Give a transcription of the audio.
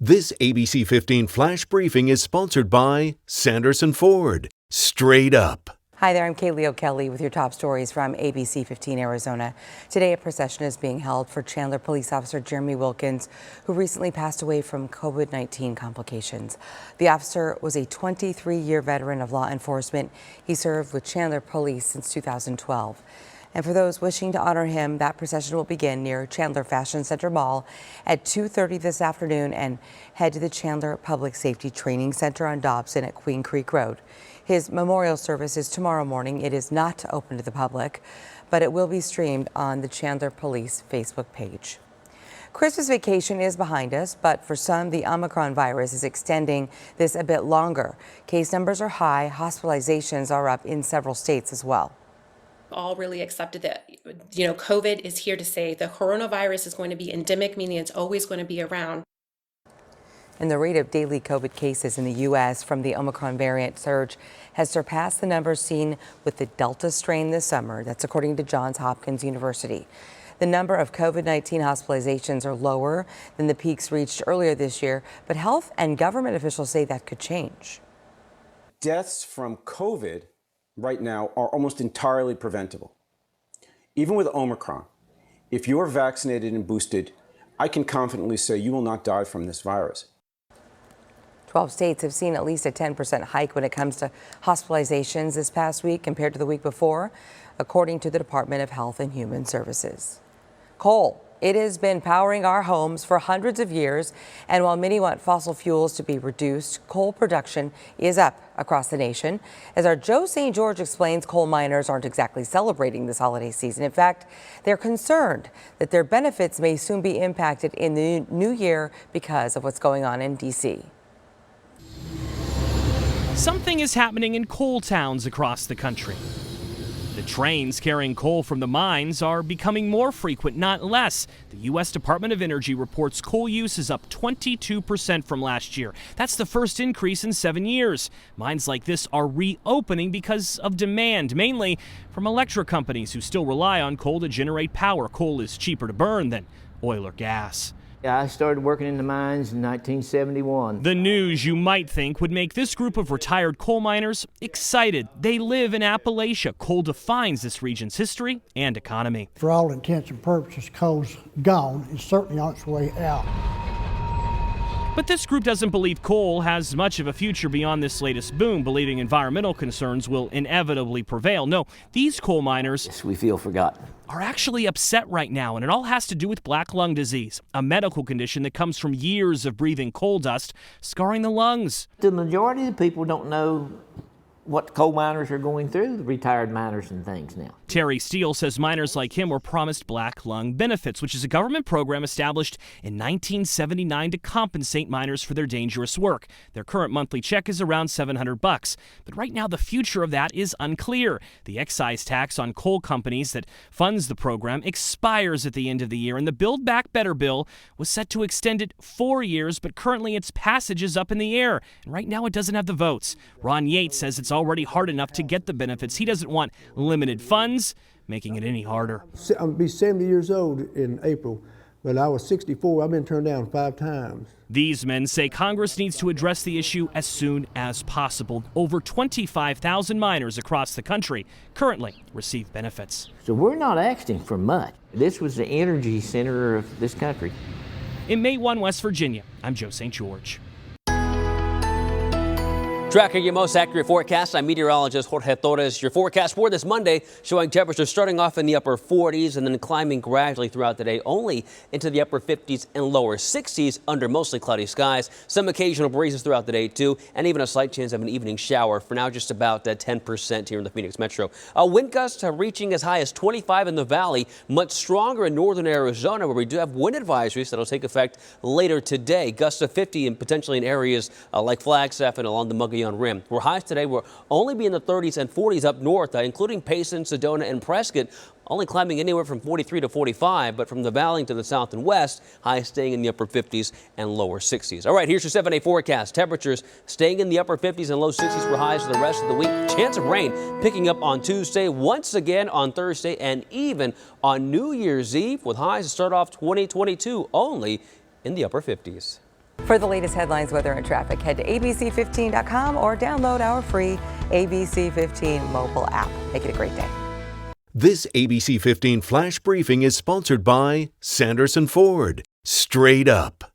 This ABC 15 flash briefing is sponsored by Sanderson Ford. Straight up. Hi there, I'm Kaylee O'Kelly with your top stories from ABC15 Arizona. Today, a procession is being held for Chandler Police Officer Jeremy Wilkins, who recently passed away from COVID-19 complications. The officer was a 23-year veteran of law enforcement. He served with Chandler Police since 2012. And for those wishing to honor him, that procession will begin near Chandler Fashion Center Mall at 2:30 this afternoon and head to the Chandler Public Safety Training Center on Dobson at Queen Creek Road. His memorial service is tomorrow morning. It is not open to the public, but it will be streamed on the Chandler Police Facebook page. Christmas vacation is behind us, but for some, the Omicron virus is extending this a bit longer. Case numbers are high. Hospitalizations are up in several states as well. All really accepted that, COVID is here to stay. The coronavirus is going to be endemic, meaning it's always going to be around. And the rate of daily COVID cases in the U.S. from the Omicron variant surge has surpassed the numbers seen with the Delta strain this summer. That's according to Johns Hopkins University. The number of COVID-19 hospitalizations are lower than the peaks reached earlier this year, but health and government officials say that could change. Deaths from COVID right now are almost entirely preventable. Even with Omicron, if you're vaccinated and boosted, I can confidently say you will not die from this virus. 12 states have seen at least a 10% hike when it comes to hospitalizations this past week compared to the week before, according to the Department of Health and Human Services. Coal. It has been powering our homes for hundreds of years, and while many want fossil fuels to be reduced, coal production is up across the nation. As our Joe St. George explains, coal miners aren't exactly celebrating this holiday season. In fact, they're concerned that their benefits may soon be impacted in the new year because of what's going on in D.C. Something is happening in coal towns across the country. The trains carrying coal from the mines are becoming more frequent, not less. The U.S. Department of Energy reports coal use is up 22% from last year. That's the first increase in 7 years. Mines like this are reopening because of demand, mainly from electric companies who still rely on coal to generate power. Coal is cheaper to burn than oil or gas. I started working in the mines in 1971. The news, you might think, would make this group of retired coal miners excited. They live in Appalachia. Coal defines this region's history and economy. For all intents and purposes, coal's gone. It's certainly on its way out. But this group doesn't believe coal has much of a future beyond this latest boom, believing environmental concerns will inevitably prevail. No, these coal miners, Yes, we feel forgotten, are actually upset right now, and it all has to do with black lung disease, a medical condition that comes from years of breathing coal dust, scarring the lungs. The majority of the people don't know what coal miners are going through, the retired miners and things now. Terry Steele says miners like him were promised black lung benefits, which is a government program established in 1979 to compensate miners for their dangerous work. Their current monthly check is around $700. But right now, the future of that is unclear. The excise tax on coal companies that funds the program expires at the end of the year, and the Build Back Better bill was set to extend it 4 years, but currently its passage is up in the air. And right now, it doesn't have the votes. Ron Yates says it's already hard enough to get the benefits. He doesn't want limited funds, making it any harder. I'll be 70 years old in April, but I was 64. I've been turned down 5 times. These men say Congress needs to address the issue as soon as possible. Over 25,000 miners across the country currently receive benefits. So we're not asking for much. This was the energy center of this country. In May 1, West Virginia, I'm Joe St. George. Tracking your most accurate forecast, I'm meteorologist Jorge Torres. Your forecast for this Monday showing temperatures starting off in the upper 40s and then climbing gradually throughout the day, only into the upper 50s and lower 60s under mostly cloudy skies. Some occasional breezes throughout the day, too, and even a slight chance of an evening shower. For now, just about 10% here in the Phoenix metro. Wind gusts are reaching as high as 25 in the valley, much stronger in northern Arizona, where we do have wind advisories that will take effect later today. Gusts of 50 and potentially in areas like Flagstaff and along the Mogollon Rim. Where highs today will only be in the 30s and 40s up north, including Payson, Sedona, and Prescott, only climbing anywhere from 43 to 45, but from the valley to the south and west, highs staying in the upper 50s and lower 60s. All right, here's your 7-day forecast. Temperatures staying in the upper 50s and low 60s for highs for the rest of the week. Chance of rain picking up on Tuesday, once again on Thursday, and even on New Year's Eve, with highs to start off 2022 only in the upper 50s. For the latest headlines, weather, and traffic, head to abc15.com or download our free ABC15 mobile app. Make it a great day. This ABC 15 Flash Briefing is sponsored by Sanderson Ford. Straight up.